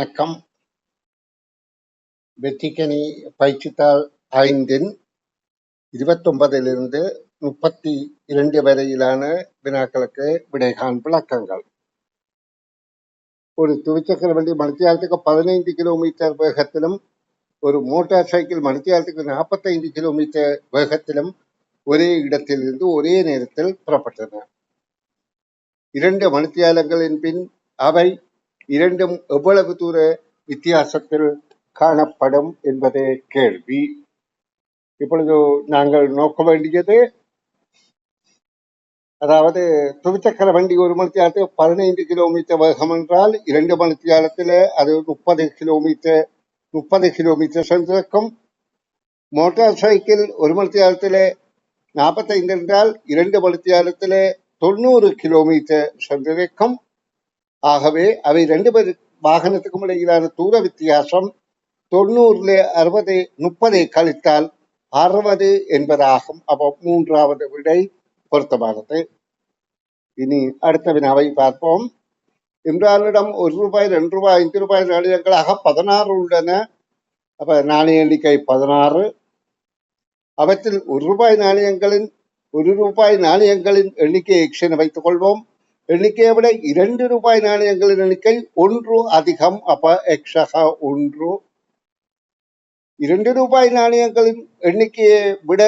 வணக்கம். வெற்றிக்கனி பயிற்சித்தாள் 5 29 32 வரையிலான வினாக்களுக்கு விடைகாண் விளக்கங்கள். ஒரு துவிச்சக்கர வண்டி மணித்தியாலத்துக்கு 15 கிலோமீட்டர் வேகத்திலும் ஒரு மோட்டார் சைக்கிள் மணித்தியாலத்துக்கு 45 கிலோமீட்டர் வேகத்திலும் ஒரே இடத்திலிருந்து ஒரே நேரத்தில் புறப்பட்டன. 2 மணித்தியாலங்களின் பின் அவை இரண்டும் எவ்வளவு தூர வித்தியாசத்தில் காணப்படும் என்பதே கேள்வி. இப்பொழுது நாங்கள் நோக்க வேண்டியது, அதாவது துவிச்சக்கர வண்டி ஒரு மணித்தியாலத்துக்கு 15 கிலோமீட்டர் வேகம் என்றால் 2 மணித்தியாலத்தில் அது 30 கிலோமீட்டர் சென்றிருக்கும். மோட்டார் சைக்கிள் ஒரு மணித்தியாலத்தில் 45 என்றால் 2 மணித்தியாலத்தில் 90 கிலோமீட்டர் சென்றிருக்கும். ஆகவே அவை 2 வாகனத்துக்கும் இடையிலான தூர வித்தியாசம் 90 30 கழித்தால் 60 என்பதாகும். அப்போ மூன்றாவது விடை பொருத்தமானது. இனி அடுத்த வினாவை பார்ப்போம். இம்ரானிடம் ₹1, ₹2, ₹5 நாணயங்களாக 16 உள்ளன. அப்ப நாணய எண்ணிக்கை 16. அவற்றில் ₹1 நாணயங்களின் ₹1 நாணயங்களின் எண்ணிக்கை X என வைத்துக் கொள்வோம். எண்ணிக்கையை விட ₹2 நாணயங்களின் எண்ணிக்கை 1 அதிகம். அப்ப எக்ஸாக 1. ₹2 நாணயங்களின் எண்ணிக்கையை விட,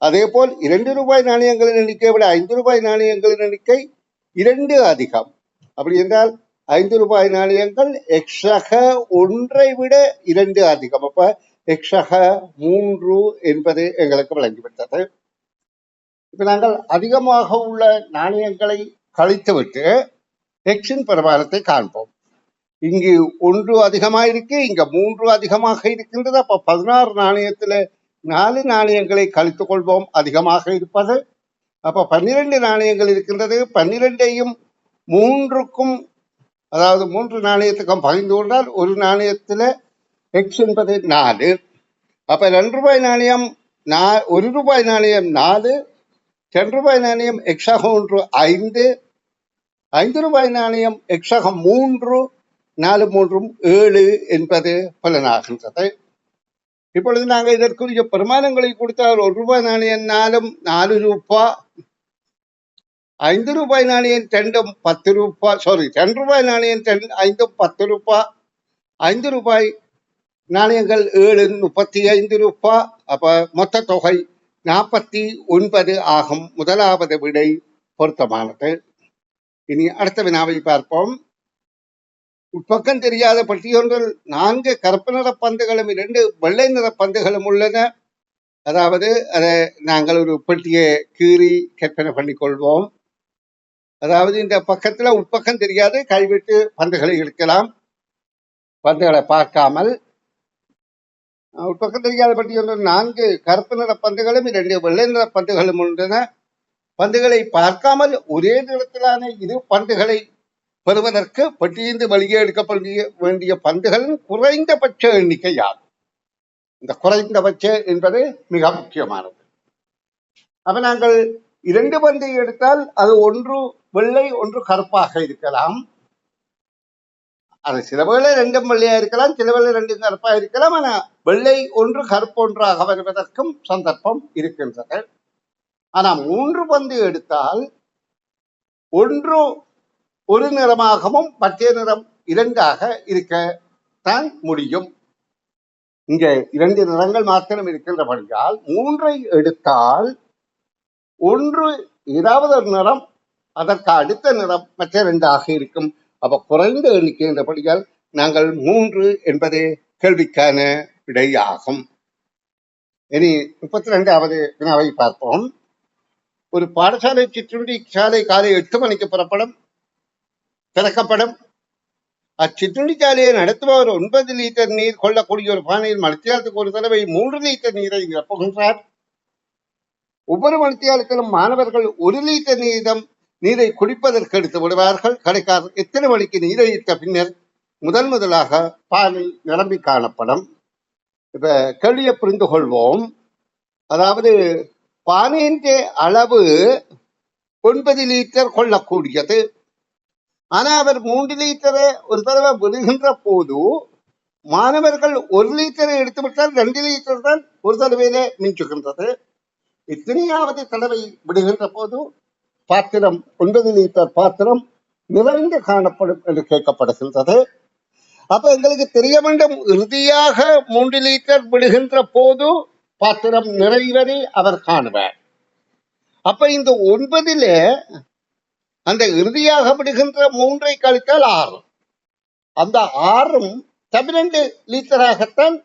அதே போல் ₹2 நாணயங்களின் எண்ணிக்கையை விட ₹5 நாணயங்களின் எண்ணிக்கை 2 அதிகம். அப்படி என்றால் ₹5 நாணயங்கள் எக்ஸாக 1 விட 2 அதிகம். அப்ப எக்ஸாக 3 என்பது எங்களுக்கு விளங்கிவிட்டது. இப்ப நாங்கள் அதிகமாக உள்ள நாணயங்களை கழித்துவிட்டு எக்ஸின் பிரமாணத்தை காண்போம். இங்கு 1 அதிகமாயிருக்கு, இங்க 3 அதிகமாக இருக்கின்றது. அப்ப 16 நாணயத்துல 4 நாணயங்களை கழித்துக் கொள்வோம் அதிகமாக இருப்பது. அப்ப 12 நாணயங்கள் இருக்கின்றது. 12ஐயும் 3க்கும், அதாவது 3 நாணயத்துக்கும் பகிர்ந்து கொண்டால் ஒரு நாணயத்துல எக்ஸ் என்பது 4. அப்ப ₹2 நாணயம் ₹1 நாணயம் 4, ₹2 நாணயம் எக்ஸாக 1 5, ₹5 நாணயம் எக்ஸாக 3, 4 3 7 என்பது பலனாகின்றது. இப்பொழுது நாங்கள் இதற்குரிய பிரமாணங்களை கொடுத்தால் ₹1 நாணயம் 4 ₹4, ₹5 நாணயம் 2 ₹10, ₹2 நாணயம் 5 ₹10, ₹5 நாணயங்கள் 7 ₹35. அப்ப மொத்த தொகை 49 ஆகும். முதலாவது விடை பொருத்தமானது. இனி அடுத்த வினாவை பார்ப்போம். உட்பக்கம் தெரியாத பட்டியொன்றில் 4 கருப்பு நிற பந்துகளும் 2 வெள்ளை நிற பந்துகளும் உள்ளன. அதாவது அதை நாங்கள் ஒரு பெட்டியை கீறி கற்பனை பண்ணிக்கொள்வோம். அதாவது இந்த பக்கத்துல உட்பக்கம் தெரியாது, கைவிட்டு பந்துகளை இழுக்கலாம், பந்துகளை பார்க்காமல். உட்பக்கம் தெரியாத பட்டியொன்றில் 4 கருப்பு நிற பந்துகளும் 2 வெள்ளை நிற பந்துகளும் உள்ளன. பந்துகளை பார்க்காமல் ஒரே நிறத்திலான இரு பந்துகளை பெறுவதற்கு பெட்டியிருந்து வெளியே எடுக்கப்பட வேண்டிய பந்துகளின் குறைந்தபட்ச எண்ணிக்கை யார்? இந்த குறைந்தபட்ச என்பது மிக முக்கியமானது. அப்ப நாங்கள் 2 பந்தை எடுத்தால் அது ஒன்று வெள்ளை ஒன்று கருப்பாக இருக்கலாம். அது சில வேளை 2 வெள்ளையா இருக்கலாம், சில வேளை 2 கருப்பா இருக்கலாம். ஆனா வெள்ளை ஒன்று கருப்பு ஒன்றாக வருவதற்கும் சந்தர்ப்பம் இருக்கின்றது. ஆனா 3 பந்து எடுத்தால் ஒன்று ஒரு நிறமாகவும் மற்ற நிறம் 2ஆக இருக்கத்தான் முடியும். இங்க 2 நிறங்கள் மாத்திரம் இருக்கின்றபடியால் 3ஐ எடுத்தால் ஒன்று ஏதாவது ஒரு நிறம், அதற்கு அடுத்த நிறம் மற்ற 2ஆக இருக்கும். அப்ப குறைந்த எண்ணிக்கை என்றபடியால் நாங்கள் 3 என்பதே கேள்விக்கான விடையாகும். இனி 32வது வினாவை பார்ப்போம். ஒரு பாடசாலை சிற்றுண்டி சாலை காலை 8 மணிக்கு திறக்கப்படும். அச்சிற்றுண்டி சாலையை நடத்துபவர் 9 லிட்டர் நீர் கொள்ளக்கூடிய ஒரு பானையில் மணித்தியாலத்துக்கு ஒரு தடவை 3 லிட்டர் நீரை நிரப்புகின்றார். ஒவ்வொரு மணித்தியாலத்திலும் மாணவர்கள் 1 லிட்டர் நீரை குடிப்பதற்கு எடுத்து விடுவார்கள். கடைக்காரர் எத்தனை மணிக்கு நீரை இட்ட பின்னர் முதலாக பானை நிரம்பி காணப்படும்? இப்ப கேள்வியை புரிந்து கொள்வோம். அதாவது பானையின் அளவு 9 லிட்டர் கொள்ளக்கூடியது. ஆனா அவர் 3 லிட்டரை ஒரு தடவை விடுகின்ற போது மாணவர்கள் 1 லிட்டரை எடுத்து விட்டால் 2 லிட்டர் தான் ஒரு தடவையிலே மிஞ்சுகின்றது. எத்தனையாவது தடவை விடுகின்ற போது பாத்திரம் 9 லிட்டர் பாத்திரம் நிறைந்து காணப்படும் என்று கேட்கப்படுகின்றது. அப்ப எங்களுக்கு தெரிய வேண்டும், இறுதியாக 3 லிட்டர் விடுகின்ற போது பாத்திரம் நிறைவதை அவர் காணுவார். அப்ப இந்த 9ல அந்த இறுதியாக விடுகின்ற 3ஐ கழித்தால் 6, அந்த 6ம் 12 லிட்டராகத்தான்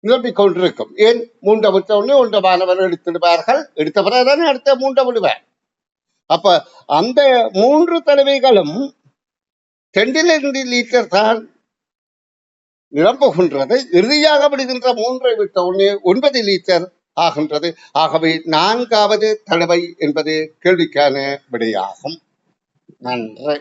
நிரம்பிக் கொண்டிருக்கும். ஏன், 3 விட்ட உடனே 1 மாணவர் எடுத்துடுவார்கள், எடுத்த பிறகுதானே அடுத்த 3 விடுவார். அப்ப அந்த 3 தடவைகளும் 2 லிட்டர் தான் நிரம்புகின்றது. இறுதியாக விடுகின்ற 3ஐ விட்ட உடனே 9 லிட்டர் ஆகின்றது. ஆகவே 4வது தடவை என்பது கேள்விக்கான விடையாகும். நன்றி.